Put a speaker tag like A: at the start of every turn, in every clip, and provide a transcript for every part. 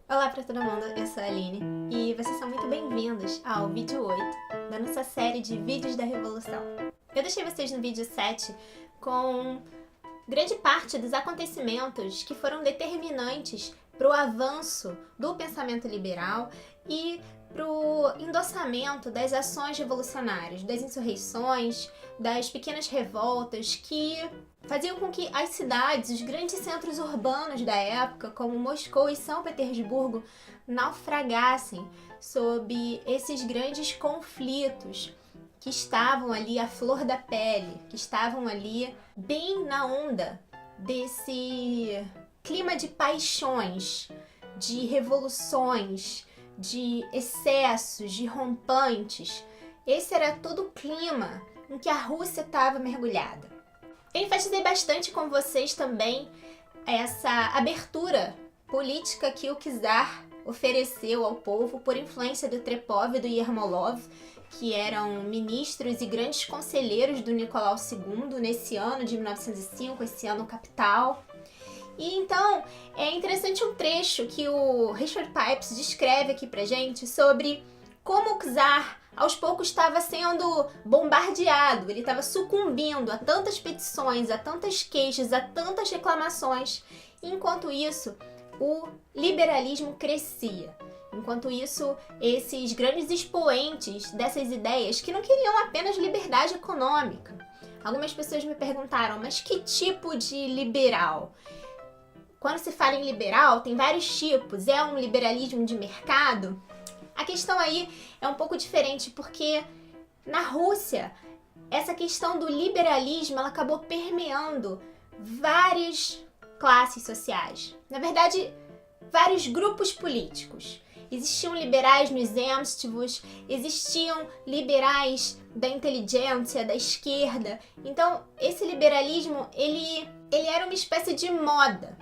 A: Olá para todo mundo, eu sou a Aline e vocês são muito bem-vindos ao vídeo 8 da nossa série de vídeos da Revolução. Eu deixei vocês no vídeo 7 com grande parte dos acontecimentos que foram determinantes para o avanço do pensamento liberal e para o endossamento das ações revolucionárias, das insurreições, das pequenas revoltas que faziam com que as cidades, os grandes centros urbanos da época, como Moscou e São Petersburgo, naufragassem sob esses grandes conflitos que estavam ali à flor da pele, que estavam ali bem na onda desse clima de paixões, de revoluções, de excessos, de rompantes. Esse era todo o clima em que a Rússia estava mergulhada. Eu enfatizei bastante com vocês também essa abertura política que o czar ofereceu ao povo por influência do Trepov e do Yermolov, que eram ministros e grandes conselheiros do Nicolau II nesse ano de 1905, esse ano capital. E então é interessante um trecho que o Richard Pipes descreve aqui pra gente sobre como o czar aos poucos estava sendo bombardeado, ele estava sucumbindo a tantas petições, a tantas queixas, a tantas reclamações. E enquanto isso, o liberalismo crescia. Enquanto isso, esses grandes expoentes dessas ideias que não queriam apenas liberdade econômica. Algumas pessoas me perguntaram, mas que tipo de liberal? Quando se fala em liberal, tem vários tipos. É um liberalismo de mercado? A questão aí é um pouco diferente, porque na Rússia, essa questão do liberalismo ela acabou permeando várias classes sociais. Na verdade, vários grupos políticos. Existiam liberais nos zemstvos, existiam liberais da inteligência, da esquerda. Então, esse liberalismo, ele era uma espécie de moda.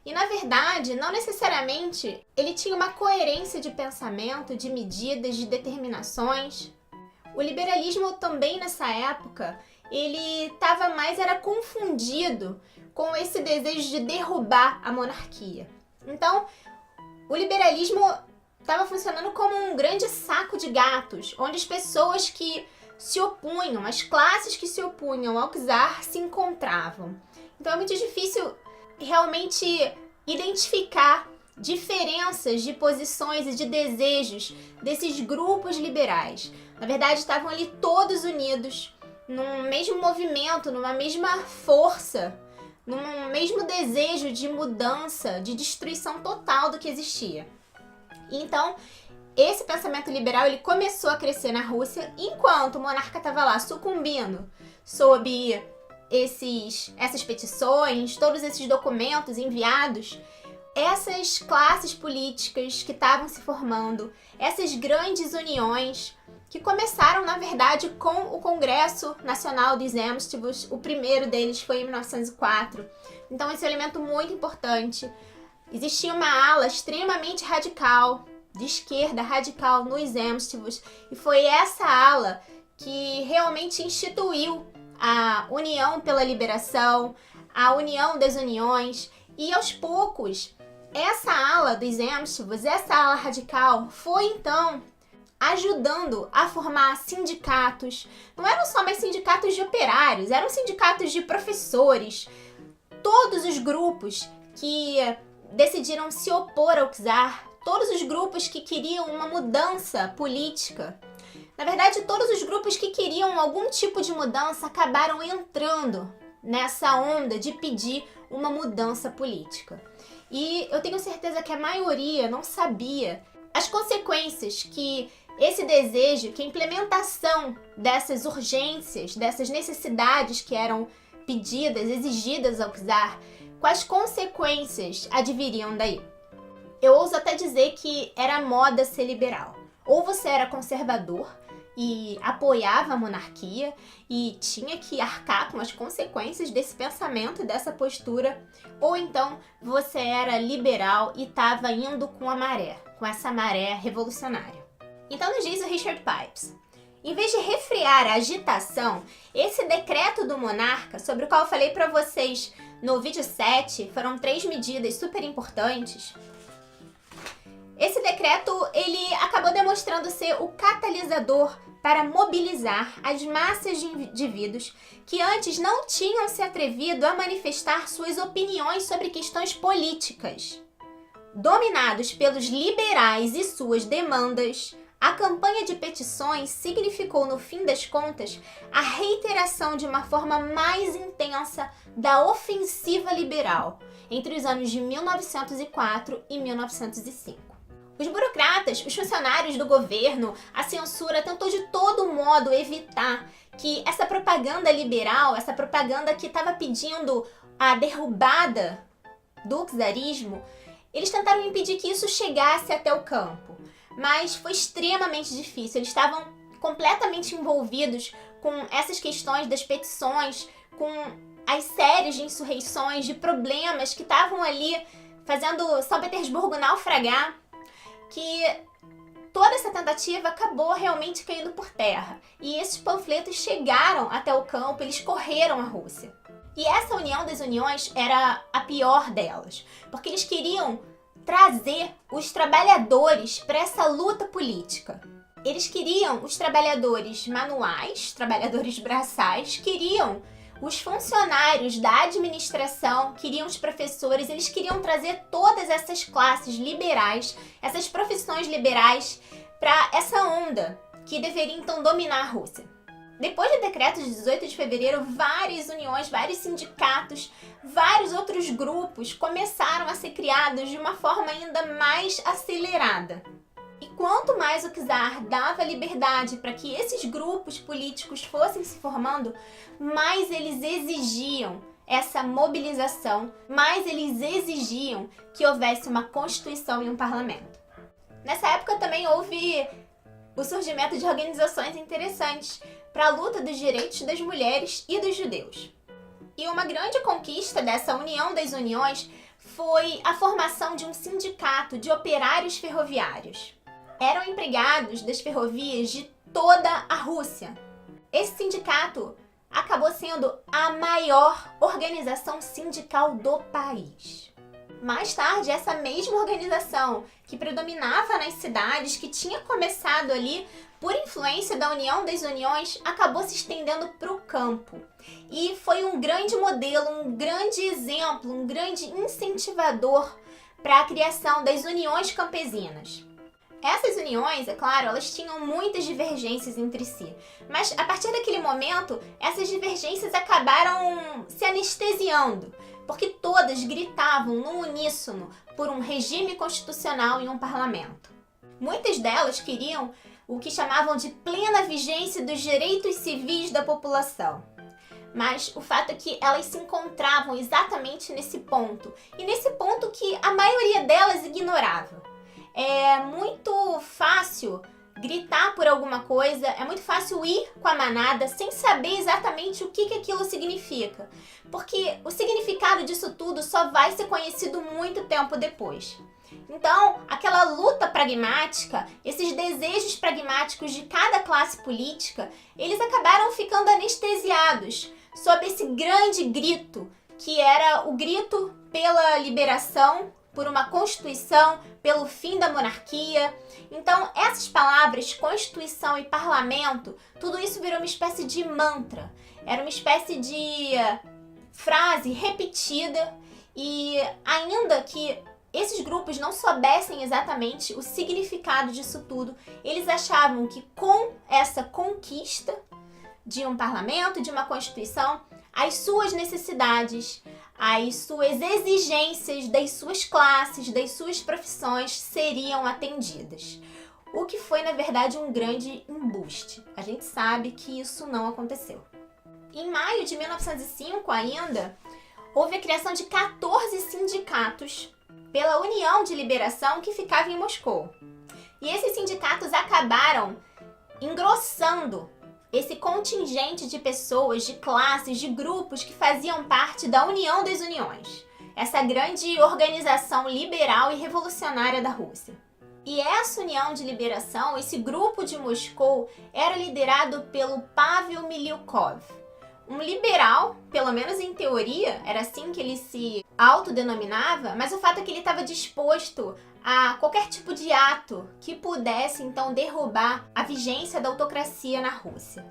A: E, na verdade, não necessariamente ele tinha uma coerência de pensamento, de medidas, de determinações. O liberalismo também, nessa época, ele estava mais era confundido com esse desejo de derrubar a monarquia. Então, o liberalismo estava funcionando como um grande saco de gatos, onde as pessoas que se opunham, as classes que se opunham ao czar se encontravam. Então, é muito difícil realmente identificar diferenças de posições e de desejos desses grupos liberais. Na verdade, estavam ali todos unidos num mesmo movimento, numa mesma força, num mesmo desejo de mudança, de destruição total do que existia. Então, esse pensamento liberal ele começou a crescer na Rússia enquanto o monarca estava lá sucumbindo sob essas petições, todos esses documentos enviados. Essas classes políticas que estavam se formando, essas grandes uniões que começaram, na verdade, com o Congresso Nacional dos Zemstvos. O primeiro deles foi em 1904. Então, esse é um elemento muito importante. Existia uma ala extremamente radical, de esquerda radical nos Zemstvos, e foi essa ala que realmente instituiu a União pela Liberação, a União das Uniões, e aos poucos essa ala dos Zemstvos, essa ala radical, foi então ajudando a formar sindicatos. Não eram só mais sindicatos de operários, eram sindicatos de professores. Todos os grupos que decidiram se opor ao czar, todos os grupos que queriam uma mudança política. Na verdade, todos os grupos que queriam algum tipo de mudança acabaram entrando nessa onda de pedir uma mudança política. E eu tenho certeza que a maioria não sabia as consequências que esse desejo, que a implementação dessas urgências, dessas necessidades que eram pedidas, exigidas ao czar, quais consequências adviriam daí. Eu ouso até dizer que era moda ser liberal. Ou você era conservador e apoiava a monarquia e tinha que arcar com as consequências desse pensamento e dessa postura, ou então você era liberal e estava indo com a maré, com essa maré revolucionária. Então nos diz o Richard Pipes, em vez de refrear a agitação, esse decreto do monarca, sobre o qual eu falei para vocês no vídeo 7, foram 3 medidas super importantes. decreto ele acabou demonstrando ser o catalisador para mobilizar as massas de indivíduos que antes não tinham se atrevido a manifestar suas opiniões sobre questões políticas. Dominados pelos liberais e suas demandas, a campanha de petições significou, no fim das contas, a reiteração de uma forma mais intensa da ofensiva liberal entre os anos de 1904 e 1905. Os burocratas, os funcionários do governo, a censura tentou de todo modo evitar que essa propaganda liberal, essa propaganda que estava pedindo a derrubada do czarismo, eles tentaram impedir que isso chegasse até o campo. Mas foi extremamente difícil. Eles estavam completamente envolvidos com essas questões das petições, com as séries de insurreições, de problemas que estavam ali fazendo São Petersburgo naufragar, que toda essa tentativa acabou realmente caindo por terra. E esses panfletos chegaram até o campo, eles correram à Rússia. E essa união das uniões era a pior delas, porque eles queriam trazer os trabalhadores para essa luta política. Eles queriam os trabalhadores manuais, trabalhadores braçais, queriam os funcionários da administração, queriam os professores, eles queriam trazer todas essas classes liberais, essas profissões liberais para essa onda que deveria então dominar a Rússia. Depois do decreto de 18 de fevereiro, várias uniões, vários sindicatos, vários outros grupos começaram a ser criados de uma forma ainda mais acelerada. E quanto mais o czar dava liberdade para que esses grupos políticos fossem se formando, mais eles exigiam essa mobilização, mais eles exigiam que houvesse uma constituição e um parlamento. Nessa época também houve o surgimento de organizações interessantes para a luta dos direitos das mulheres e dos judeus. E uma grande conquista dessa união das uniões foi a formação de um sindicato de operários ferroviários. Eram empregados das ferrovias de toda a Rússia. Esse sindicato acabou sendo a maior organização sindical do país. Mais tarde, essa mesma organização que predominava nas cidades, que tinha começado ali por influência da União das Uniões, acabou se estendendo para o campo. E foi um grande modelo, um grande exemplo, um grande incentivador para a criação das uniões campesinas. Essas uniões, é claro, elas tinham muitas divergências entre si, mas a partir daquele momento, essas divergências acabaram se anestesiando, porque todas gritavam no uníssono por um regime constitucional e um parlamento. Muitas delas queriam o que chamavam de plena vigência dos direitos civis da população. Mas o fato é que elas se encontravam exatamente nesse ponto, e nesse ponto que a maioria delas ignorava. É muito fácil gritar por alguma coisa, é muito fácil ir com a manada sem saber exatamente o que aquilo significa. Porque o significado disso tudo só vai ser conhecido muito tempo depois. Então, aquela luta pragmática, esses desejos pragmáticos de cada classe política, eles acabaram ficando anestesiados sob esse grande grito, que era o grito pela liberação, por uma constituição, pelo fim da monarquia. Então, essas palavras, constituição e parlamento, tudo isso virou uma espécie de mantra. Era uma espécie de frase repetida, e ainda que esses grupos não soubessem exatamente o significado disso tudo, eles achavam que com essa conquista de um parlamento, de uma constituição, as suas necessidades, as suas exigências das suas classes, das suas profissões seriam atendidas. O que foi, na verdade, um grande embuste. A gente sabe que isso não aconteceu. Em maio de 1905, ainda, houve a criação de 14 sindicatos pela União de Liberação que ficava em Moscou. E esses sindicatos acabaram engrossando esse contingente de pessoas, de classes, de grupos que faziam parte da União das Uniões, essa grande organização liberal e revolucionária da Rússia. E essa União de Liberação, esse grupo de Moscou, era liderado pelo Pavel Miliukov, um liberal, pelo menos em teoria, era assim que ele se autodenominava, mas o fato é que ele estava disposto a qualquer tipo de ato que pudesse, então, derrubar a vigência da autocracia na Rússia.